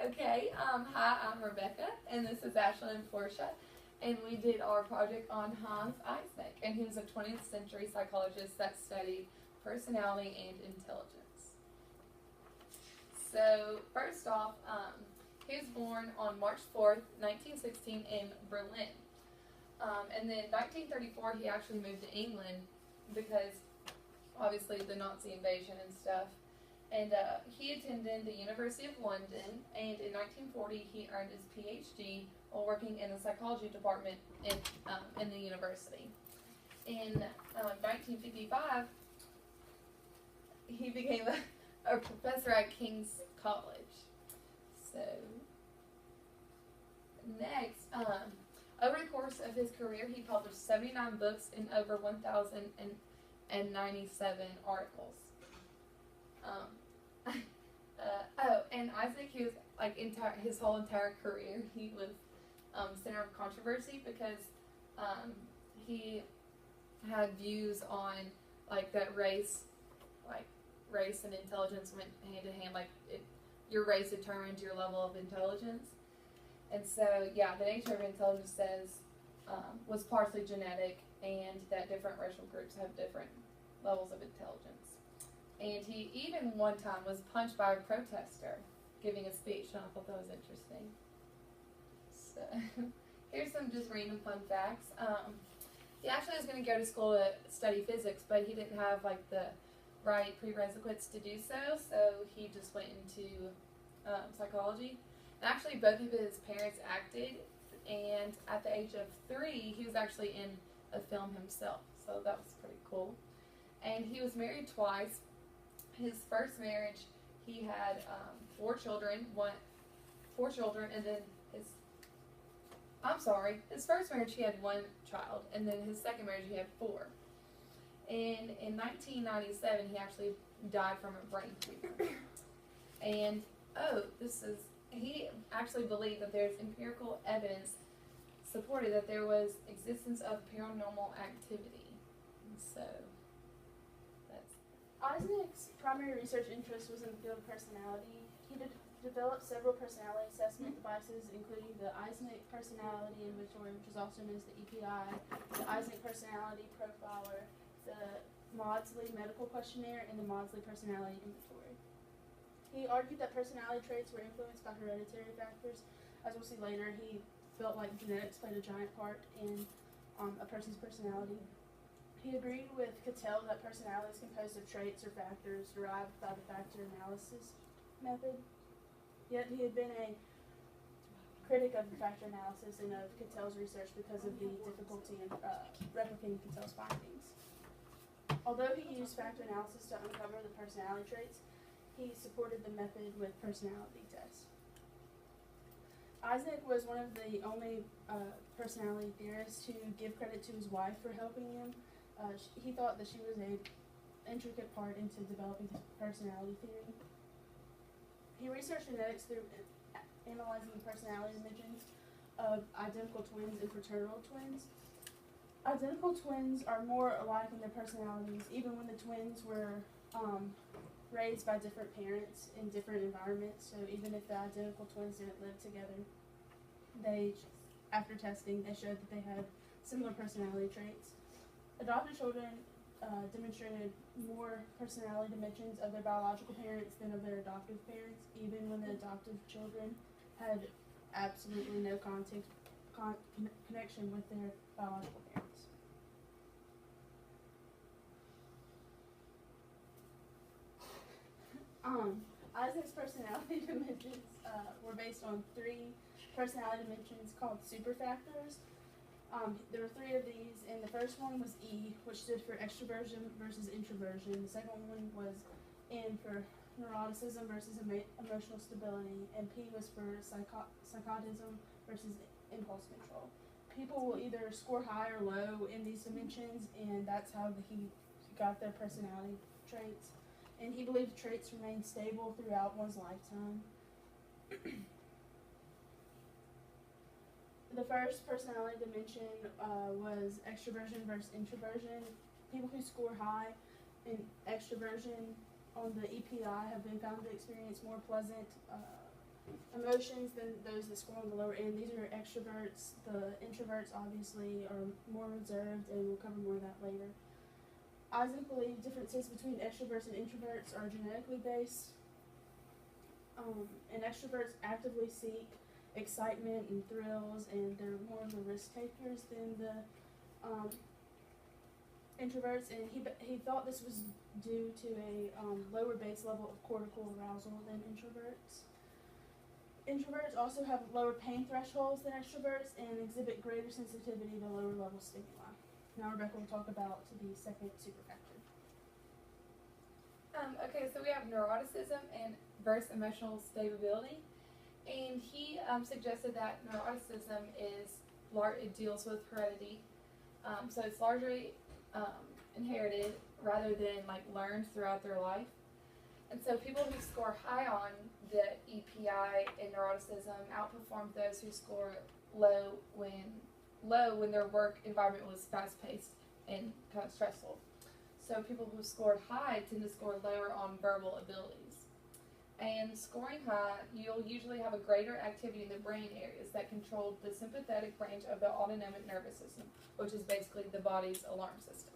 Okay, hi, I'm Rebecca, and this is Ashlyn and Portia, and we did our project on Hans Eysneck, and he was a 20th century psychologist that studied personality and intelligence. So, first off, he was born on March 4th, 1916 in Berlin. And then 1934, he actually moved to England because, obviously, the Nazi invasion and stuff. And he attended the University of London, and in 1940 he earned his PhD while working in the psychology department in the university. In 1955, he became a professor at King's College. So, next, over the course of his career, he published 79 books and over 1,097 articles. And Eysneck, he was like his whole entire career, he was center of controversy because he had views on like that race and intelligence went hand in hand. Your race determines your level of intelligence, and so the nature of intelligence was partially genetic, and that different racial groups have different levels of intelligence. And he even one time was punched by a protester giving a speech, and I thought that was interesting. So, here's some just random fun facts. He actually was going to go to school to study physics, but he didn't have the right prerequisites to do so, so he just went into psychology. And actually, both of his parents acted, and at the age of 3, he was actually in a film himself, so that was pretty cool. And he was married twice. His first marriage, he had 4 children, and then his first marriage he had 1 child, and then his second marriage he had 4. And in 1997, he actually died from a brain tumor. And he actually believed that there's empirical evidence supported that there was existence of paranormal activity. And so, Eysneck's primary research interest was in the field of personality. He developed several personality assessment devices, including the Eysneck Personality Inventory, which is also known as the EPI, the Eysneck Personality Profiler, the Maudsley Medical Questionnaire, and the Maudsley Personality Inventory. He argued that personality traits were influenced by hereditary factors. As we'll see later, he felt like genetics played a giant part in a person's personality. He agreed with Cattell that personality is composed of traits or factors derived by the factor analysis method. Yet he had been a critic of the factor analysis and of Cattell's research because of the difficulty in replicating Cattell's findings. Although he used factor analysis to uncover the personality traits, he supported the method with personality tests. Eysneck was one of the only personality theorists to give credit to his wife for helping him. He thought that she was an intricate part into developing his personality theory. He researched genetics through analyzing the personality images of identical twins and fraternal twins. Identical twins are more alike in their personalities, even when the twins were raised by different parents in different environments. So even if the identical twins didn't live together, after testing, they showed that they had similar personality traits. Adopted children demonstrated more personality dimensions of their biological parents than of their adoptive parents, even when the adoptive children had absolutely no connection with their biological parents. Eysneck's personality dimensions were based on 3 personality dimensions called superfactors. There were 3 of these, and the first one was E, which stood for extroversion versus introversion. The second one was N for neuroticism versus emotional stability, and P was for psychotism versus impulse control. People will either score high or low in these dimensions, and that's how he got their personality traits. And he believed traits remain stable throughout one's lifetime. The first personality dimension was extroversion versus introversion. People who score high in extroversion on the EPI have been found to experience more pleasant emotions than those that score on the lower end. These are extroverts. The introverts obviously are more reserved, and we'll cover more of that later. Eysneck believes differences between extroverts and introverts are genetically based. And extroverts actively seek excitement and thrills, and they're more of the risk takers than the introverts. And he thought this was due to a lower base level of cortical arousal than introverts. Introverts also have lower pain thresholds than extroverts and exhibit greater sensitivity to lower level stimuli. Now Rebecca will talk about the second superfactor. Okay, so we have neuroticism and versus emotional stability, and he suggested that neuroticism it deals with heredity, so it's largely inherited rather than like learned throughout their life. And so people who score high on the EPI and neuroticism outperformed those who score low when their work environment was fast-paced and kind of stressful. So people who scored high tend to score lower on verbal abilities. And scoring high, you'll usually have a greater activity in the brain areas that control the sympathetic branch of the autonomic nervous system, which is basically the body's alarm system.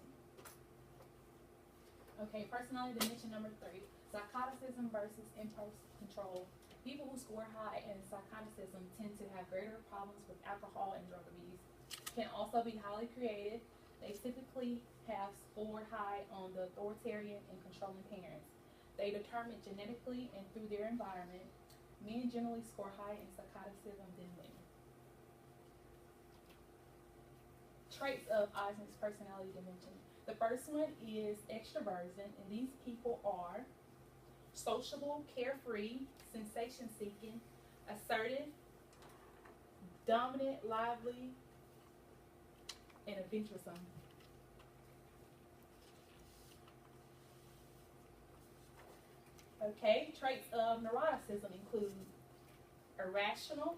Okay, personality dimension number 3, psychoticism versus impulse control. People who score high in psychoticism tend to have greater problems with alcohol and drug abuse. Can also be highly creative. They typically have scored high on the authoritarian and controlling parents. They determine genetically and through their environment. Men generally score high in psychoticism than women. Traits of Eysneck's personality dimension. The first one is extroversion, and these people are sociable, carefree, sensation-seeking, assertive, dominant, lively, and adventuresome. Okay, traits of neuroticism include irrational,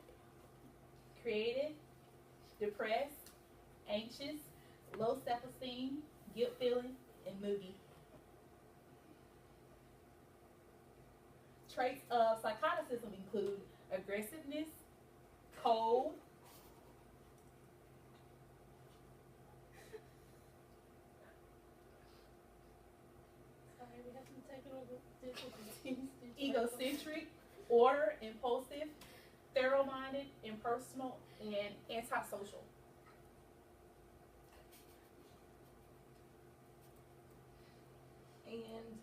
creative, depressed, anxious, low self-esteem, guilt feeling, and moody. Traits of psychoticism include aggressiveness, cold, Sorry, we have some technical difficulties. egocentric, order, impulsive, thorough-minded, impersonal, and antisocial. And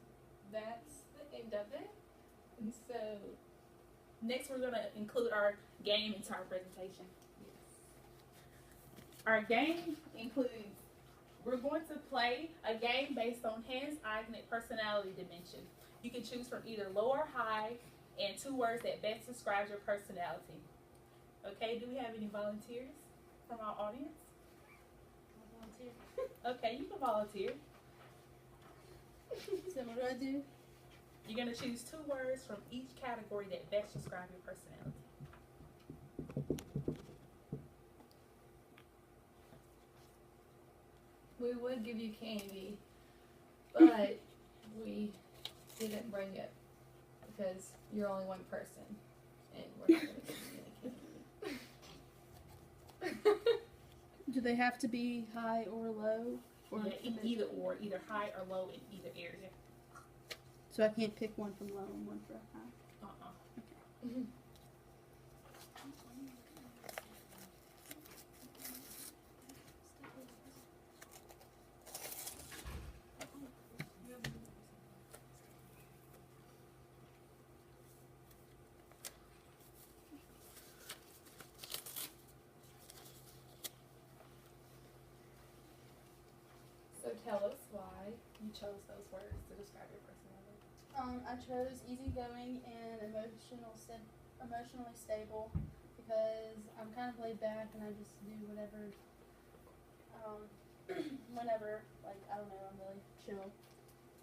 that's the end of it. And so, Next, we're going to include our game into our presentation. Our game includes, we're going to play a game based on Hans Eysneck personality dimension. You can choose from either low or high and 2 words that best describes your personality. Okay, do we have any volunteers from our audience? I'll volunteer. Okay, you can volunteer. So what do I do? You're going to choose 2 words from each category that best describe your personality. we would give you candy, but we didn't bring it because you're only one person, and we're not going to give you any candy. Do they have to be high or low? Or Yeah, either or, either high or low in either area. So I can't pick one from low and one from high. Mhm. So tell us why you chose those words to describe your personality. I chose easygoing and emotionally stable because I'm kind of laid back and I just do whatever, whenever, like, I don't know, I'm really chill.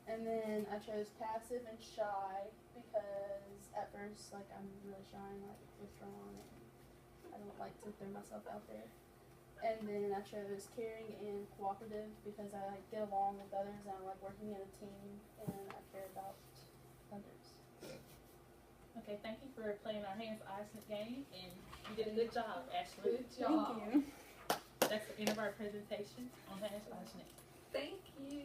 And then I chose passive and shy because at first, like, I'm really shy and, like, withdrawn and I don't like to throw myself out there. And then I chose caring and cooperative because I like get along with others and I like working in a team and I care about others. Okay, thank you for playing our hands Eysneck game, and you did a good job, Ashley. Good job. Thank you. That's the end of our presentation on Hands Eysneck. Thank you.